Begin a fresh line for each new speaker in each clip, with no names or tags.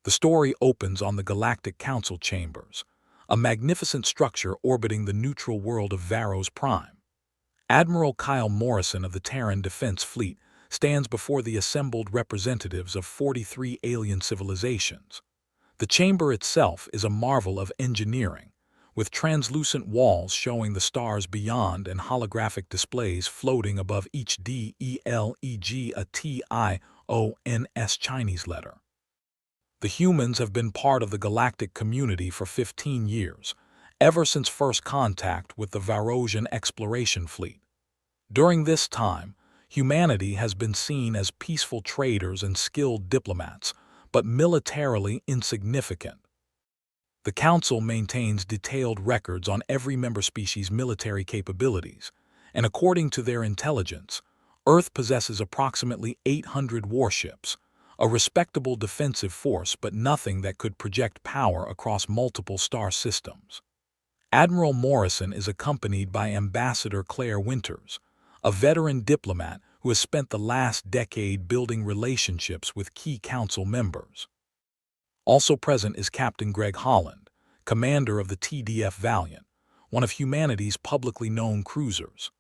The story opens on the Galactic Council chambers, a magnificent structure orbiting the neutral world of Varos Prime. Admiral Kyle Morrison of the Terran Defense Fleet stands before the assembled representatives of 43 alien civilizations. The chamber itself is a marvel of engineering, with translucent walls showing the stars beyond and holographic displays floating above each DELEG a TIONS Chinese letter. The humans have been part of the galactic community for 15 years, ever since first contact with the Varosian exploration fleet. During this time, humanity has been seen as peaceful traders and skilled diplomats, but militarily insignificant. The Council maintains detailed records on every member species' military capabilities, and according to their intelligence, Earth possesses approximately 800 warships, a respectable defensive force but nothing that could project power across multiple star systems. Admiral Morrison is accompanied by Ambassador Claire Winters, a veteran diplomat who has spent the last decade building relationships with key Council members. Also present is Captain Greg Holland, commander of the TDF Valiant, one of humanity's publicly known cruisers.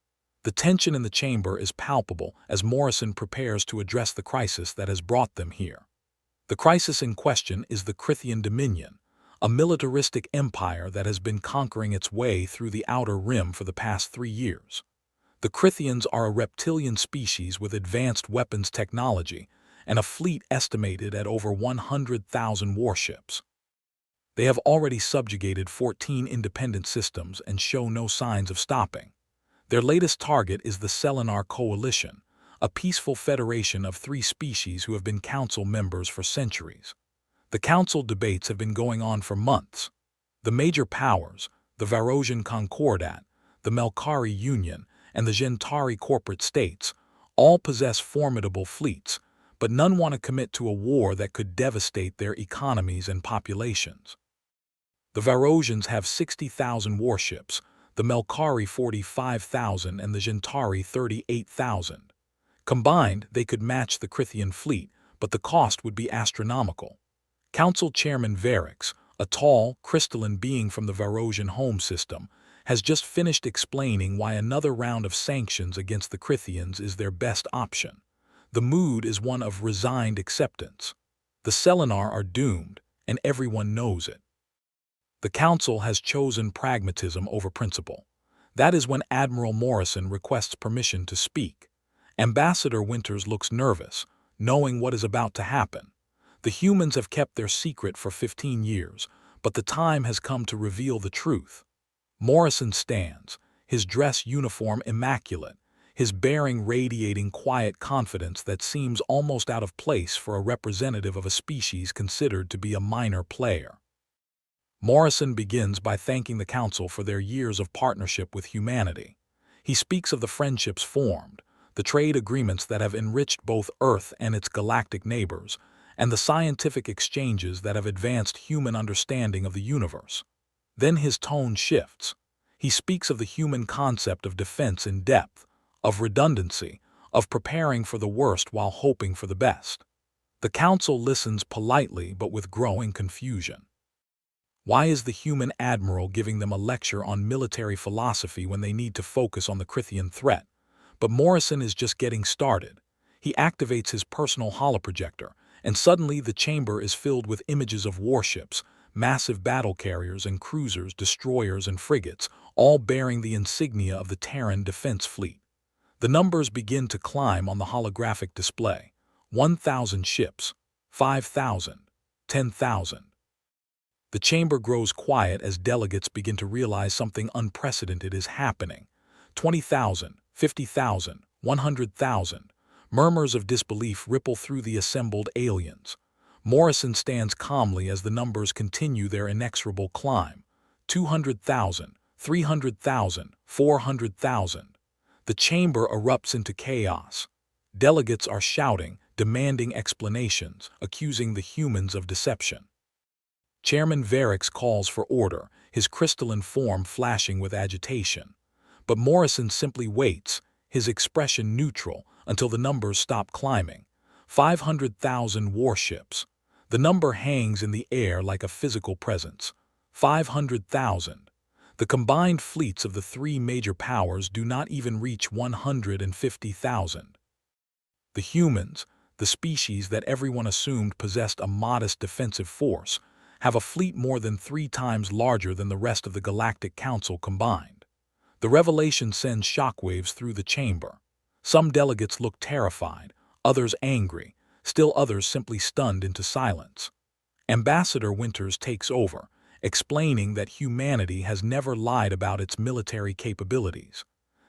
The tension in the chamber is palpable as Morrison prepares to address the crisis that has brought them here. The crisis in question is the Crythian Dominion, a militaristic empire that has been conquering its way through the Outer Rim for the past 3 years. The Crythians are a reptilian species with advanced weapons technology and a fleet estimated at over 100,000 warships. They have already subjugated 14 independent systems and show no signs of stopping. Their latest target is the Selenar Coalition, a peaceful federation of 3 species who have been Council members for centuries. The Council debates have been going on for months. The major powers, the Varosian Concordat, the Melkari Union, and the Gentari corporate states, all possess formidable fleets, but none want to commit to a war that could devastate their economies and populations. The Varosians have 60,000 warships, the Melkari 45,000 and the Gentari 38,000. Combined, they could match the Crythian fleet, but the cost would be astronomical. Council Chairman Varix, a tall, crystalline being from the Varosian home system, has just finished explaining why another round of sanctions against the Crythians is their best option. The mood is one of resigned acceptance. The Selenar are doomed, and everyone knows it. The Council has chosen pragmatism over principle. That is when Admiral Morrison requests permission to speak. Ambassador Winters looks nervous, knowing what is about to happen. The humans have kept their secret for 15 years, but the time has come to reveal the truth. Morrison stands, his dress uniform immaculate, his bearing radiating quiet confidence that seems almost out of place for a representative of a species considered to be a minor player. Morrison begins by thanking the Council for their years of partnership with humanity. He speaks of the friendships formed, the trade agreements that have enriched both Earth and its galactic neighbors, and the scientific exchanges that have advanced human understanding of the universe. Then his tone shifts. He speaks of the human concept of defense in depth, of redundancy, of preparing for the worst while hoping for the best. The Council listens politely but with growing confusion. Why is the human admiral giving them a lecture on military philosophy when they need to focus on the Crythian threat? But Morrison is just getting started. He activates his personal holoprojector, and suddenly the chamber is filled with images of warships, massive battle carriers and cruisers, destroyers and frigates, all bearing the insignia of the Terran Defense Fleet. The numbers begin to climb on the holographic display. 1,000 ships, 5,000, 10,000. The chamber grows quiet as delegates begin to realize something unprecedented is happening. 20,000, 50,000, 100,000. Murmurs of disbelief ripple through the assembled aliens. Morrison stands calmly as the numbers continue their inexorable climb. 200,000, 300,000, 400,000. The chamber erupts into chaos. Delegates are shouting, demanding explanations, accusing the humans of deception. Chairman Varix calls for order, his crystalline form flashing with agitation. But Morrison simply waits, his expression neutral, until the numbers stop climbing. 500,000 warships. The number hangs in the air like a physical presence. 500,000. The combined fleets of the three major powers do not even reach 150,000. The humans, the species that everyone assumed possessed a modest defensive force, have a fleet more than 3 times larger than the rest of the Galactic Council combined. The revelation sends shockwaves through the chamber. Some delegates look terrified, others angry, still others simply stunned into silence. Ambassador Winters takes over, explaining that humanity has never lied about its military capabilities.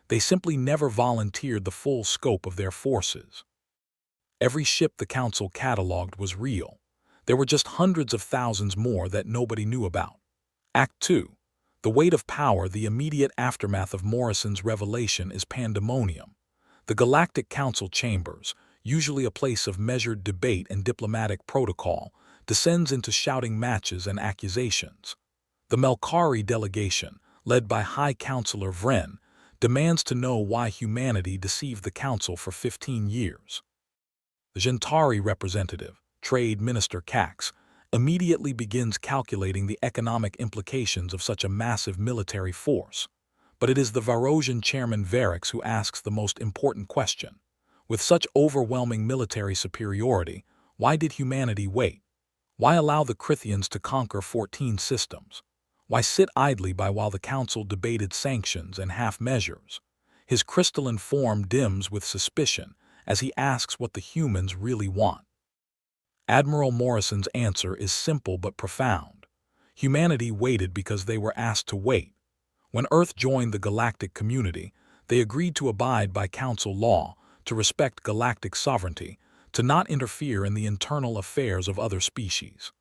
They simply never volunteered the full scope of their forces. Every ship the Council cataloged was real. There were just hundreds of thousands more that nobody knew about. Act 2. The weight of power. The immediate aftermath of Morrison's revelation is pandemonium. The Galactic Council chambers, usually a place of measured debate and diplomatic protocol, descends into shouting matches and accusations. The Melkari delegation, led by High Counselor Vren, demands to know why humanity deceived the Council for 15 years. The Gentari representative, Trade Minister Cax, immediately begins calculating the economic implications of such a massive military force. But it is the Varosian chairman Varix who asks the most important question. With such overwhelming military superiority, why did humanity wait? Why allow the Krithians to conquer 14 systems? Why sit idly by while the Council debated sanctions and half-measures? His crystalline form dims with suspicion as he asks what the humans really want. Admiral Morrison's answer is simple but profound. Humanity waited because they were asked to wait. When Earth joined the galactic community, they agreed to abide by Council law, to respect galactic sovereignty, to not interfere in the internal affairs of other species.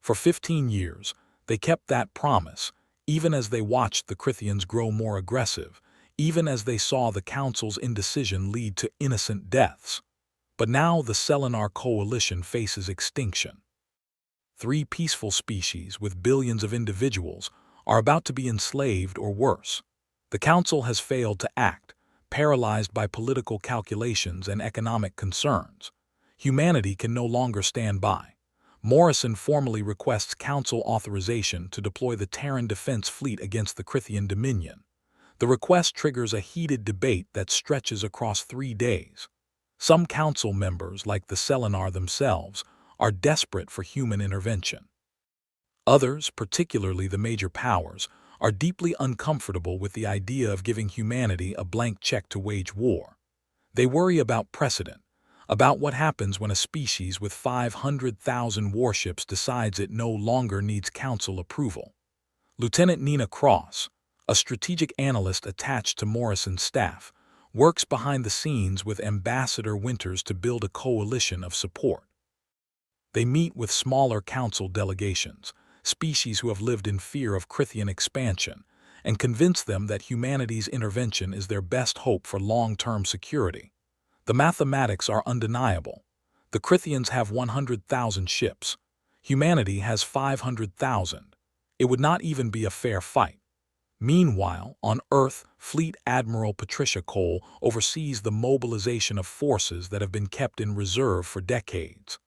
For 15 years, they kept that promise, even as they watched the Krithians grow more aggressive, even as they saw the Council's indecision lead to innocent deaths. But now the Selenar coalition faces extinction. 3 peaceful species with billions of individuals are about to be enslaved or worse. The Council has failed to act, paralyzed by political calculations and economic concerns. Humanity can no longer stand by. Morrison formally requests Council authorization to deploy the Terran Defense Fleet against the Krithian Dominion. The request triggers a heated debate that stretches across 3 days. Some Council members, like the Selenar themselves, are desperate for human intervention. Others, particularly the major powers, are deeply uncomfortable with the idea of giving humanity a blank check to wage war. They worry about precedent, about what happens when a species with 500,000 warships decides it no longer needs Council approval. Lieutenant Nina Cross, a strategic analyst attached to Morrison's staff, works behind the scenes with Ambassador Winters to build a coalition of support. They meet with smaller Council delegations, species who have lived in fear of Krithian expansion, and convince them that humanity's intervention is their best hope for long-term security. The mathematics are undeniable. The Krithians have 100,000 ships. Humanity has 500,000. It would not even be a fair fight. Meanwhile, on Earth, Fleet Admiral Patricia Cole oversees the mobilization of forces that have been kept in reserve for decades.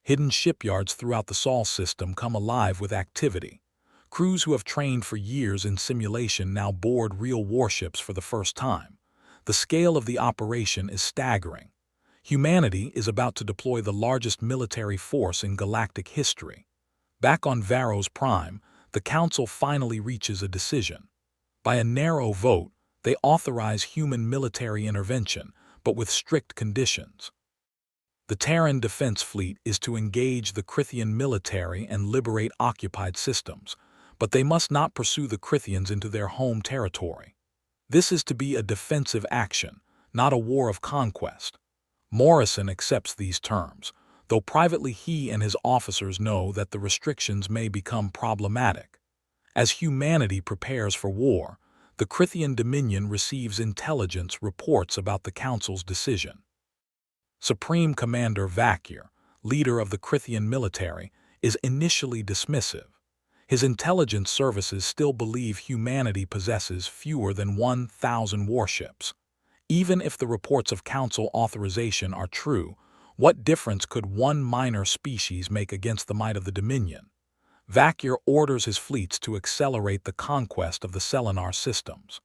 Hidden shipyards throughout the Sol system come alive with activity. Crews who have trained for years in simulation now board real warships for the first time. The scale of the operation is staggering. Humanity is about to deploy the largest military force in galactic history. Back on Varos Prime, the Council finally reaches a decision. By a narrow vote, they authorize human military intervention, but with strict conditions. The Terran Defense Fleet is to engage the Krithian military and liberate occupied systems, but they must not pursue the Krithians into their home territory. This is to be a defensive action, not a war of conquest. Morrison accepts these terms, though privately he and his officers know that the restrictions may become problematic. As humanity prepares for war, the Krithian Dominion receives intelligence reports about the Council's decision. Supreme Commander Vakir, leader of the Krithian military, is initially dismissive. His intelligence services still believe humanity possesses fewer than 1,000 warships. Even if the reports of Council authorization are true, What difference could one minor species make against the might of the Dominion? Vacure orders his fleets to accelerate the conquest of the Selenar systems.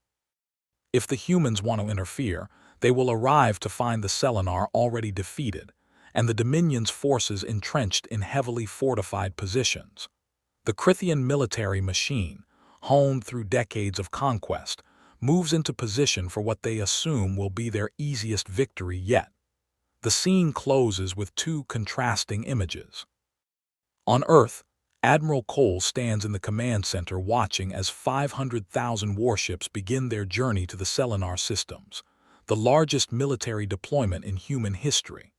If the humans want to interfere, they will arrive to find the Selenar already defeated, and the Dominion's forces entrenched in heavily fortified positions. The Crithian military machine, honed through decades of conquest, moves into position for what they assume will be their easiest victory yet. The scene closes with two contrasting images. On Earth, Admiral Cole stands in the command center watching as 500,000 warships begin their journey to the Selenar systems, the largest military deployment in human history.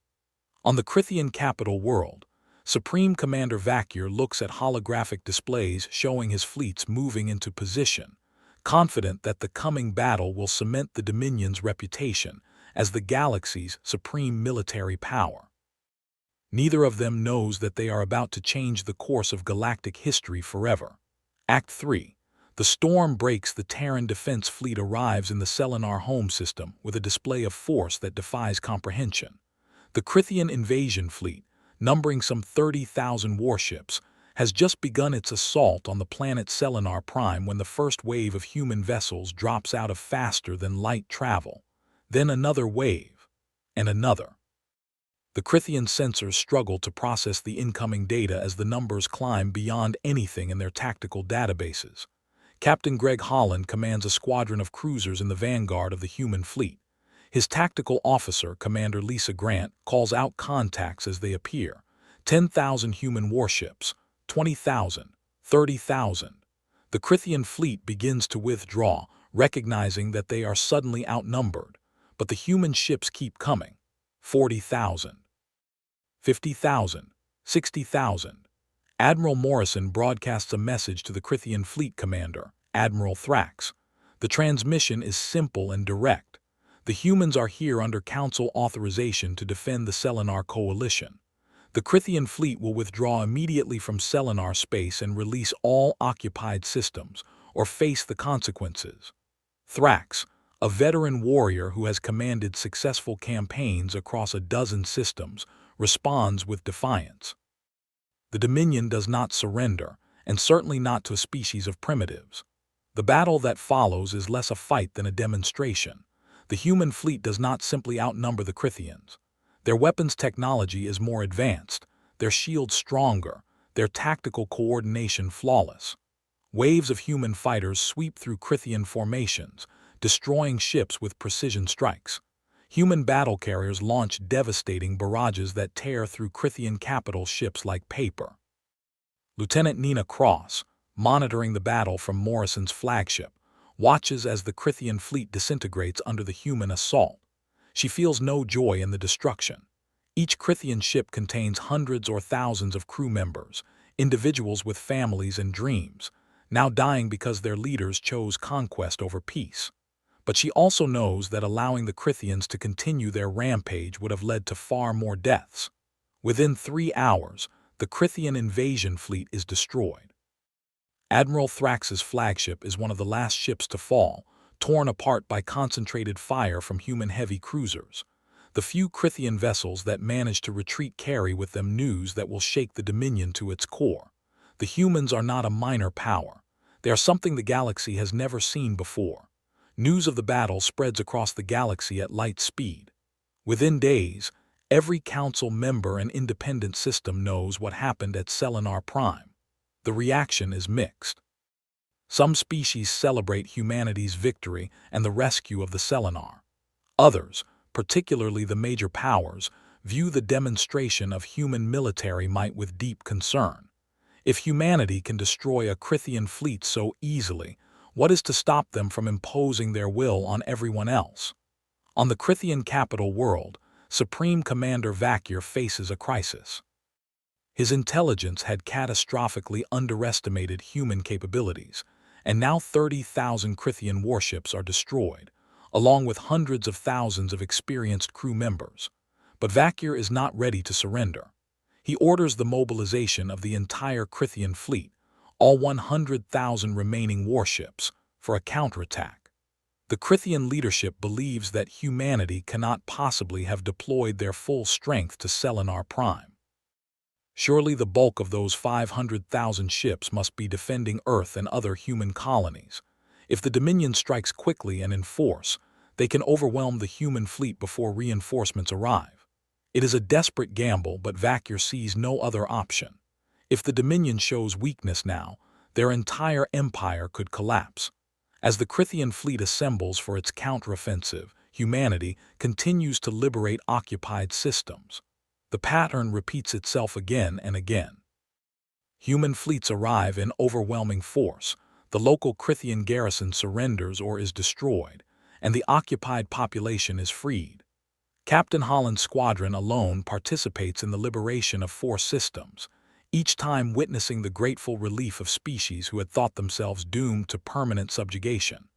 On the Crithian capital world, Supreme Commander Vacure looks at holographic displays showing his fleets moving into position, confident that the coming battle will cement the Dominion's reputation as the galaxy's supreme military power. Neither of them knows that they are about to change the course of galactic history forever. Act 3. The storm breaks. The Terran Defense Fleet arrives in the Selenar home system with a display of force that defies comprehension. The Crithian invasion fleet, numbering some 30,000 warships, has just begun its assault on the planet Selenar Prime when the first wave of human vessels drops out of faster-than-light travel. Then another wave, and another. The Crithian sensors struggle to process the incoming data as the numbers climb beyond anything in their tactical databases. Captain Greg Holland commands a squadron of cruisers in the vanguard of the human fleet. His tactical officer, Commander Lisa Grant, calls out contacts as they appear. 10,000 human warships, 20,000, 30,000. The Crithian fleet begins to withdraw, recognizing that they are suddenly outnumbered. But the human ships keep coming. 40,000, 50,000, 60,000. Admiral Morrison broadcasts a message to the Crithian fleet commander, Admiral Thrax. The transmission is simple and direct. The humans are here under Council authorization to defend the Selenar coalition. The Crithian fleet will withdraw immediately from Selenar space and release all occupied systems, or face the consequences. Thrax, a veteran warrior who has commanded successful campaigns across a dozen systems, responds with defiance. The Dominion does not surrender, and certainly not to a species of primitives. The battle that follows is less a fight than a demonstration. The human fleet does not simply outnumber the Crithians. Their weapons technology is more advanced, their shields stronger, their tactical coordination flawless. Waves of human fighters sweep through Crithian formations, destroying ships with precision strikes. Human battle carriers launch devastating barrages that tear through Crithian capital ships like paper. Lieutenant Nina Cross, monitoring the battle from Morrison's flagship, watches as the Crithian fleet disintegrates under the human assault. She feels no joy in the destruction. Each Crithian ship contains hundreds or thousands of crew members, individuals with families and dreams, now dying because their leaders chose conquest over peace. But she also knows that allowing the Crithians to continue their rampage would have led to far more deaths. Within 3 hours, the Crithian invasion fleet is destroyed. Admiral Thrax's flagship is one of the last ships to fall, torn apart by concentrated fire from human heavy cruisers. The few Crithian vessels that manage to retreat carry with them news that will shake the Dominion to its core. The humans are not a minor power. They are something the galaxy has never seen before. News of the battle spreads across the galaxy at light speed. Within days, every council member and independent system knows what happened at Selenar Prime. The reaction is mixed. Some species celebrate humanity's victory and the rescue of the Selenar. Others, particularly the major powers, view the demonstration of human military might with deep concern. If humanity can destroy a Crithian fleet so easily, what is to stop them from imposing their will on everyone else? On the Crithian capital world, Supreme Commander Vacure faces a crisis. His intelligence had catastrophically underestimated human capabilities, and now 30,000 Crithian warships are destroyed, along with hundreds of thousands of experienced crew members. But Vacure is not ready to surrender. He orders the mobilization of the entire Crithian fleet, all 100,000 remaining warships, for a counterattack. The Krithian leadership believes that humanity cannot possibly have deployed their full strength to Selenar Prime. Surely the bulk of those 500,000 ships must be defending Earth and other human colonies. If the Dominion strikes quickly and in force, they can overwhelm the human fleet before reinforcements arrive. It is a desperate gamble, but Vacure sees no other option. If the Dominion shows weakness now, their entire empire could collapse. As the Krithian fleet assembles for its counteroffensive, humanity continues to liberate occupied systems. The pattern repeats itself again and again. Human fleets arrive in overwhelming force, the local Krithian garrison surrenders or is destroyed, and the occupied population is freed. Captain Holland's squadron alone participates in the liberation of 4 systems, each time witnessing the grateful relief of species who had thought themselves doomed to permanent subjugation.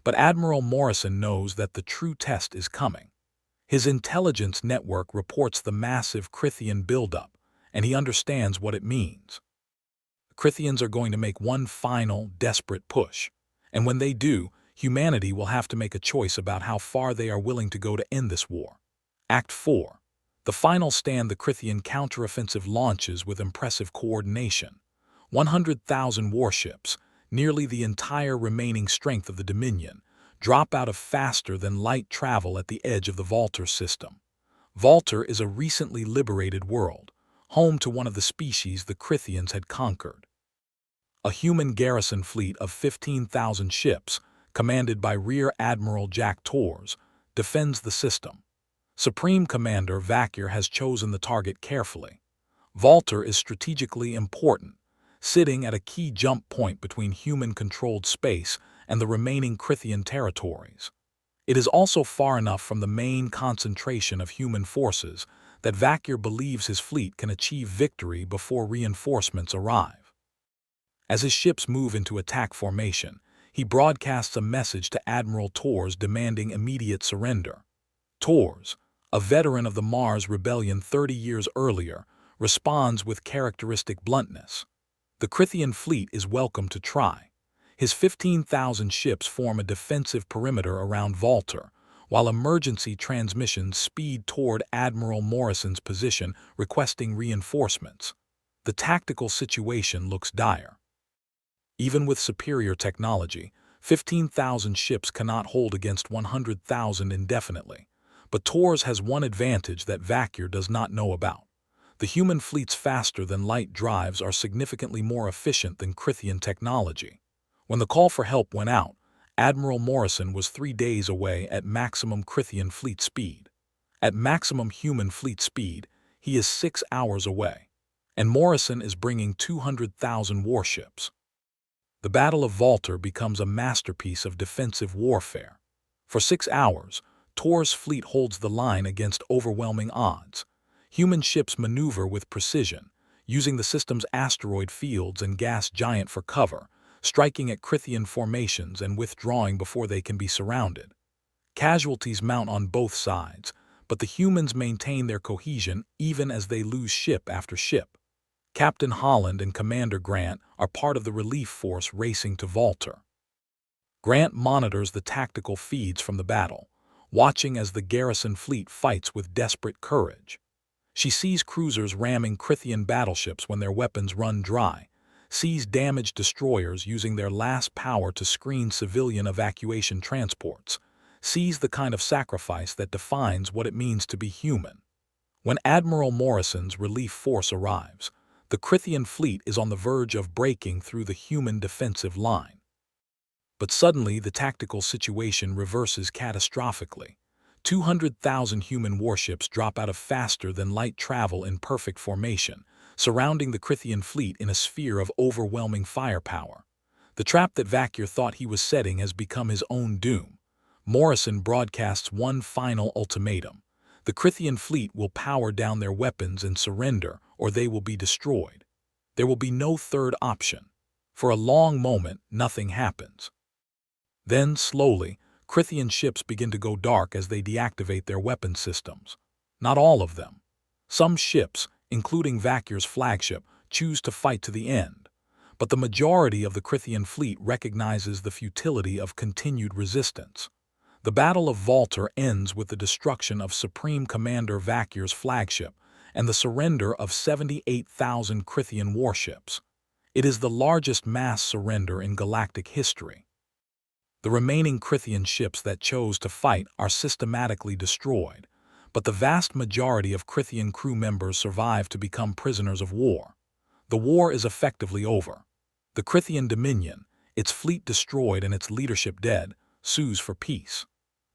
But Admiral Morrison knows that the true test is coming. His intelligence network reports the massive Krithian buildup, and he understands what it means. The Krithians are going to make one final, desperate push, and when they do, humanity will have to make a choice about how far they are willing to go to end this war. Act 4. The final stand. The Krithian counteroffensive launches with impressive coordination. 100,000 warships, nearly the entire remaining strength of the Dominion, drop out of faster-than-light travel at the edge of the Valter system. Valter is a recently liberated world, home to one of the species the Krithians had conquered. A human garrison fleet of 15,000 ships, commanded by Rear Admiral Jack Torres, defends the system. Supreme Commander Vacure has chosen the target carefully. Valter is strategically important, sitting at a key jump point between human-controlled space and the remaining Krithian territories. It is also far enough from the main concentration of human forces that Vacure believes his fleet can achieve victory before reinforcements arrive. As his ships move into attack formation, he broadcasts a message to Admiral Torres demanding immediate surrender. Torres, a veteran of the Mars Rebellion 30 years earlier, responds with characteristic bluntness. The Krithian fleet is welcome to try. His 15,000 ships form a defensive perimeter around Valter, while emergency transmissions speed toward Admiral Morrison's position requesting reinforcements. The tactical situation looks dire. Even with superior technology, 15,000 ships cannot hold against 100,000 indefinitely. But Torres has one advantage that Vacure does not know about. The human fleet's faster-than-light drives are significantly more efficient than Krithian technology. When the call for help went out, Admiral Morrison was 3 days away at maximum Krithian fleet speed. At maximum human fleet speed, he is 6 hours away. And Morrison is bringing 200,000 warships. The Battle of Valter becomes a masterpiece of defensive warfare. For 6 hours, Torres' fleet holds the line against overwhelming odds. Human ships maneuver with precision, using the system's asteroid fields and gas giant for cover, striking at Krithian formations and withdrawing before they can be surrounded. Casualties mount on both sides, but the humans maintain their cohesion even as they lose ship after ship. Captain Holland and Commander Grant are part of the relief force racing to Valter. Grant monitors the tactical feeds from the battle, watching as the garrison fleet fights with desperate courage. She sees cruisers ramming Krithian battleships when their weapons run dry, sees damaged destroyers using their last power to screen civilian evacuation transports, sees the kind of sacrifice that defines what it means to be human. When Admiral Morrison's relief force arrives, the Krithian fleet is on the verge of breaking through the human defensive line. But suddenly the tactical situation reverses catastrophically. 200,000 human warships drop out of faster-than-light travel in perfect formation, surrounding the Krithian fleet in a sphere of overwhelming firepower. The trap that Vacure thought he was setting has become his own doom. Morrison broadcasts one final ultimatum. The Krithian fleet will power down their weapons and surrender, or they will be destroyed. There will be no third option. For a long moment, nothing happens. Then, slowly, Krithian ships begin to go dark as they deactivate their weapon systems. Not all of them. Some ships, including Vacure's flagship, choose to fight to the end. But the majority of the Krithian fleet recognizes the futility of continued resistance. The Battle of Valter ends with the destruction of Supreme Commander Vakir's flagship and the surrender of 78,000 Crythian warships. It is the largest mass surrender in galactic history. The remaining Crythian ships that chose to fight are systematically destroyed, but the vast majority of Crythian crew members survive to become prisoners of war. The war is effectively over. The Crythian Dominion, its fleet destroyed and its leadership dead, sues for peace.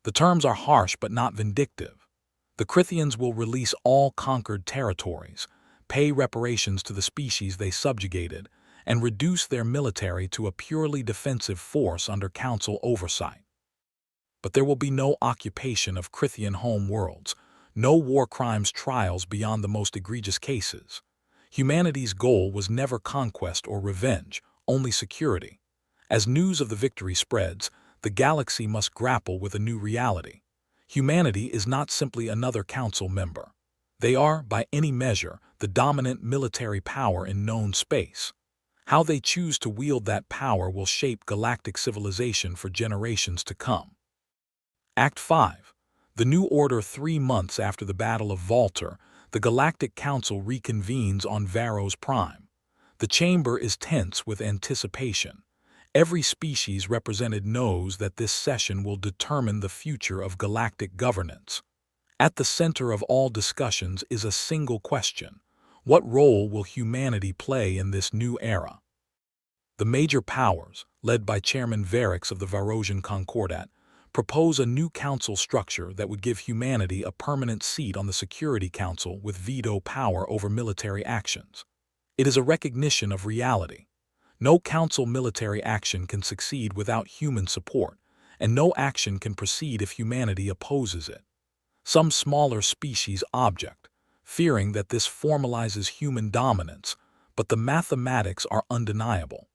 The terms are harsh but not vindictive. The Crythians will release all conquered territories, pay reparations to the species they subjugated, and reduce their military to a purely defensive force under Council oversight. But there will be no occupation of Crythian home worlds, no war crimes trials beyond the most egregious cases. Humanity's goal was never conquest or revenge, only security. As news of the victory spreads, the galaxy must grapple with a new reality. Humanity is not simply another Council member. They are, by any measure, the dominant military power in known space. How they choose to wield that power will shape galactic civilization for generations to come. Act 5. The New Order. 3 months after the Battle of Valter, the Galactic Council reconvenes on Varos Prime. The chamber is tense with anticipation. Every species represented knows that this session will determine the future of galactic governance. At the center of all discussions is a single question: what role will humanity play in this new era? The major powers, led by Chairman Varix of the Varosian Concordat, propose a new council structure that would give humanity a permanent seat on the Security Council with veto power over military actions. It is a recognition of reality. No council military action can succeed without human support, and no action can proceed if humanity opposes it. Some smaller species object, fearing that this formalizes human dominance, but the mathematics are undeniable.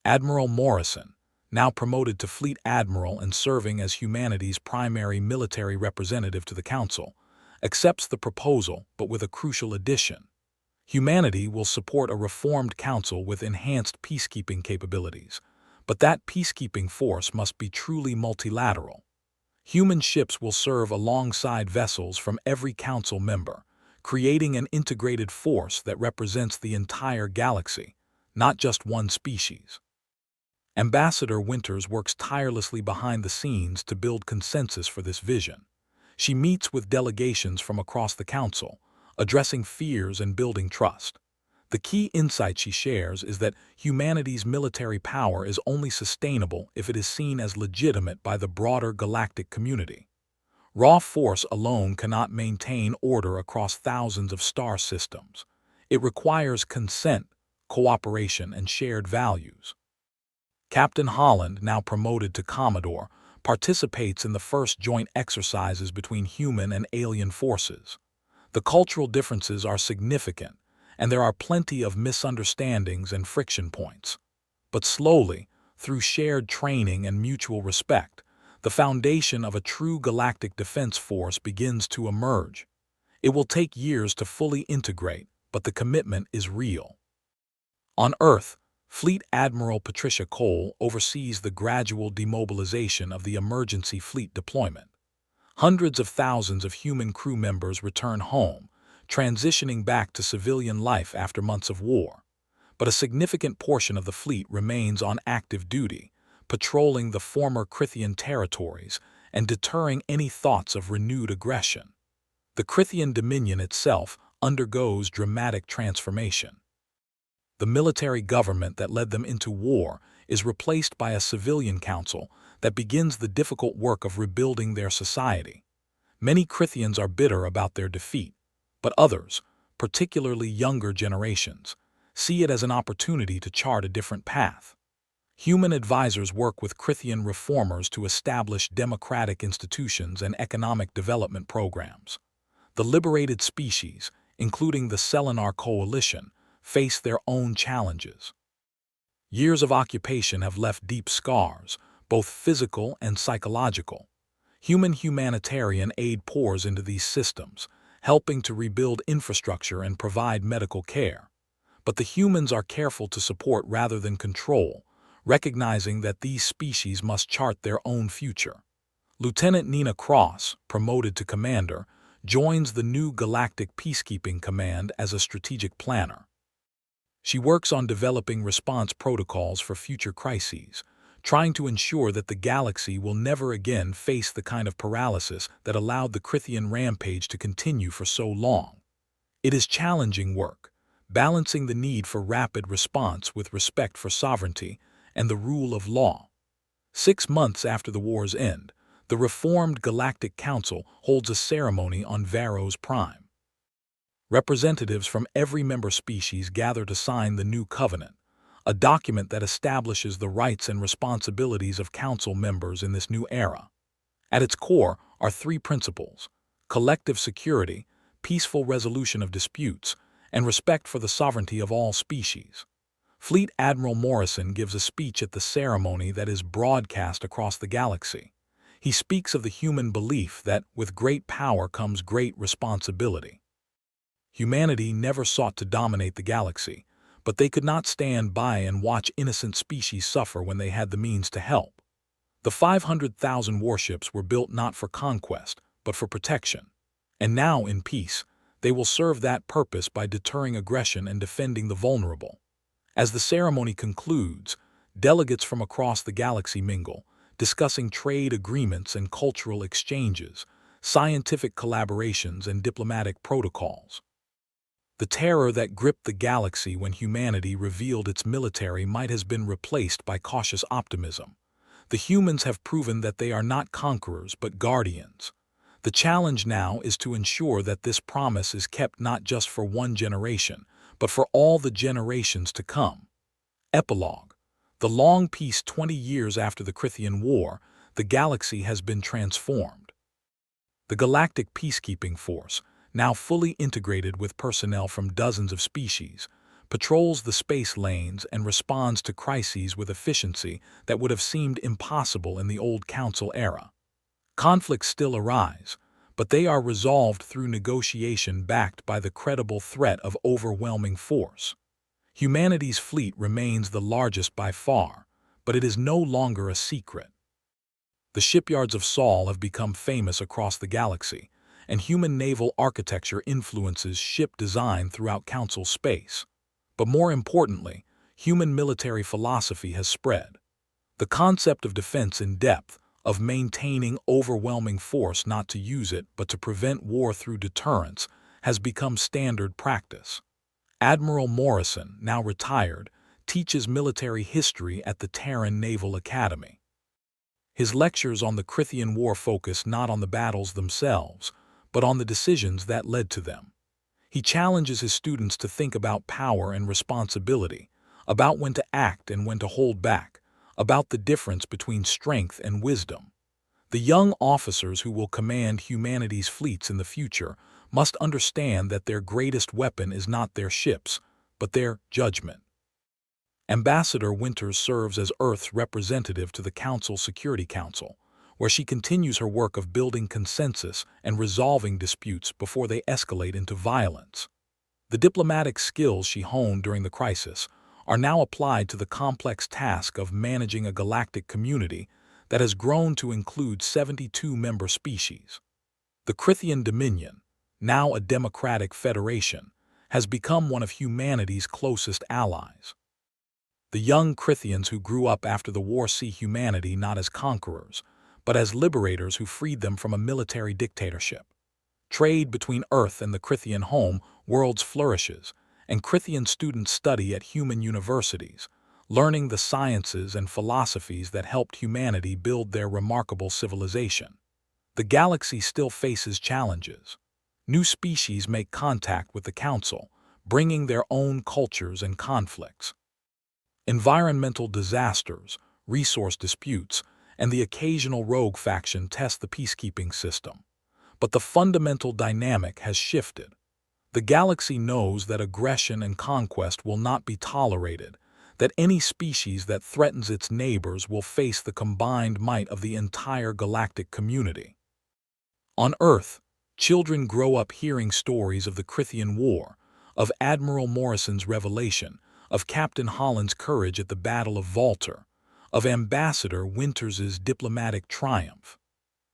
Admiral Morrison, now promoted to Fleet Admiral and serving as humanity's primary military representative to the Council, accepts the proposal but with a crucial addition. Humanity will support a reformed council with enhanced peacekeeping capabilities, but that peacekeeping force must be truly multilateral. Human ships will serve alongside vessels from every council member, creating an integrated force that represents the entire galaxy, not just one species. Ambassador Winters works tirelessly behind the scenes to build consensus for this vision. She meets with delegations from across the council, addressing fears and building trust. The key insight she shares is that humanity's military power is only sustainable if it is seen as legitimate by the broader galactic community. Raw force alone cannot maintain order across thousands of star systems. It requires consent, cooperation, and shared values. Captain Holland, now promoted to Commodore, participates in the first joint exercises between human and alien forces. The cultural differences are significant, and there are plenty of misunderstandings and friction points. But slowly, through shared training and mutual respect, the foundation of a true galactic defense force begins to emerge. It will take years to fully integrate, but the commitment is real. On Earth, Fleet Admiral Patricia Cole oversees the gradual demobilization of the emergency fleet deployment. Hundreds of thousands of human crew members return home, transitioning back to civilian life after months of war. But a significant portion of the fleet remains on active duty, patrolling the former Crythian territories and deterring any thoughts of renewed aggression. The Crythian Dominion itself undergoes dramatic transformation. The military government that led them into war is replaced by a civilian council that begins the difficult work of rebuilding their society. Many Crythians are bitter about their defeat, but others, particularly younger generations, see it as an opportunity to chart a different path. Human advisors work with Crythian reformers to establish democratic institutions and economic development programs. The liberated species, including the Selenar Coalition, face their own challenges. Years of occupation have left deep scars, both physical and psychological. Humanitarian aid pours into these systems, helping to rebuild infrastructure and provide medical care. But the humans are careful to support rather than control, recognizing that these species must chart their own future. Lieutenant Nina Cross, promoted to commander, joins the new Galactic Peacekeeping Command as a strategic planner. She works on developing response protocols for future crises, trying to ensure that the galaxy will never again face the kind of paralysis that allowed the Krithian rampage to continue for so long. It is challenging work, balancing the need for rapid response with respect for sovereignty and the rule of law. 6 months after the war's end, the reformed Galactic Council holds a ceremony on Varos Prime. Representatives from every member species gather to sign the new covenant, a document that establishes the rights and responsibilities of council members in this new era. At its core are 3 principles: collective security, peaceful resolution of disputes, and respect for the sovereignty of all species. Fleet Admiral Morrison gives a speech at the ceremony that is broadcast across the galaxy. He speaks of the human belief that with great power comes great responsibility. Humanity never sought to dominate the galaxy, but they could not stand by and watch innocent species suffer when they had the means to help. The 500,000 warships were built not for conquest, but for protection. And now, in peace, they will serve that purpose by deterring aggression and defending the vulnerable. As the ceremony concludes, delegates from across the galaxy mingle, discussing trade agreements and cultural exchanges, scientific collaborations and diplomatic protocols. The terror that gripped the galaxy when humanity revealed its military might have been replaced by cautious optimism. The humans have proven that they are not conquerors but guardians. The challenge now is to ensure that this promise is kept not just for one generation, but for all the generations to come. Epilogue. The long peace 20 years after the Krithian War, the galaxy has been transformed. The Galactic Peacekeeping Force, now fully integrated with personnel from dozens of species, patrols the space lanes and responds to crises with efficiency that would have seemed impossible in the old Council era. Conflicts still arise, but they are resolved through negotiation backed by the credible threat of overwhelming force. Humanity's fleet remains the largest by far, but it is no longer a secret. The shipyards of Sol have become famous across the galaxy, and human naval architecture influences ship design throughout Council space. But more importantly, human military philosophy has spread. The concept of defense in depth, of maintaining overwhelming force not to use it but to prevent war through deterrence, has become standard practice. Admiral Morrison, now retired, teaches military history at the Terran Naval Academy. His lectures on the Krithian War focus not on the battles themselves, but on the decisions that led to them. He challenges his students to think about power and responsibility, about when to act and when to hold back, about the difference between strength and wisdom. The young officers who will command humanity's fleets in the future must understand that their greatest weapon is not their ships, but their judgment. Ambassador Winters serves as Earth's representative to the Council Security Council, where she continues her work of building consensus and resolving disputes before they escalate into violence. The diplomatic skills she honed during the crisis are now applied to the complex task of managing a galactic community that has grown to include 72 member species. The Krithian Dominion, now a democratic federation, has become one of humanity's closest allies. The young Krithians who grew up after the war see humanity not as conquerors, but as liberators who freed them from a military dictatorship. Trade between Earth and the Krithian home worlds flourishes, and Krithian students study at human universities, learning the sciences and philosophies that helped humanity build their remarkable civilization. The galaxy still faces challenges. New species make contact with the Council, bringing their own cultures and conflicts. Environmental disasters, resource disputes, and the occasional rogue faction test the peacekeeping system. But the fundamental dynamic has shifted. The galaxy knows that aggression and conquest will not be tolerated, that any species that threatens its neighbors will face the combined might of the entire galactic community. On Earth, children grow up hearing stories of the Krithian War, of Admiral Morrison's revelation, of Captain Holland's courage at the Battle of Volta, of Ambassador Winters' diplomatic triumph.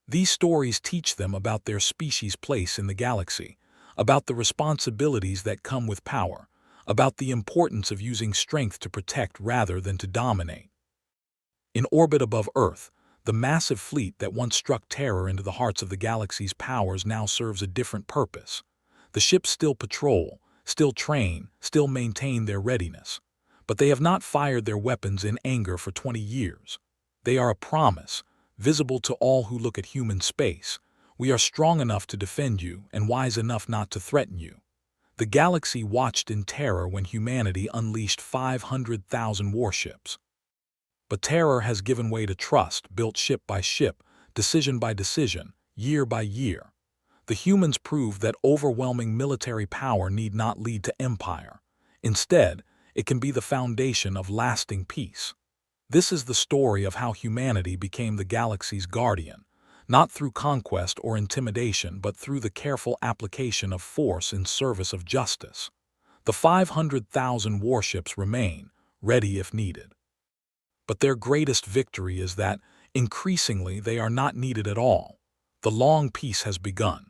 These stories teach them about their species' place in the galaxy, about the responsibilities that come with power, about the importance of using strength to protect rather than to dominate. In orbit above Earth, the massive fleet that once struck terror into the hearts of the galaxy's powers now serves a different purpose. The ships still patrol, still train, still maintain their readiness. But they have not fired their weapons in anger for 20 years. They are a promise, visible to all who look at human space. We are strong enough to defend you and wise enough not to threaten you. The galaxy watched in terror when humanity unleashed 500,000 warships. But terror has given way to trust, built ship by ship, decision by decision, year by year. The humans proved that overwhelming military power need not lead to empire. Instead, it can be the foundation of lasting peace. This is the story of how humanity became the galaxy's guardian, not through conquest or intimidation, but through the careful application of force in service of justice. The 500,000 warships remain, ready if needed. But their greatest victory is that, increasingly, they are not needed at all. The long peace has begun.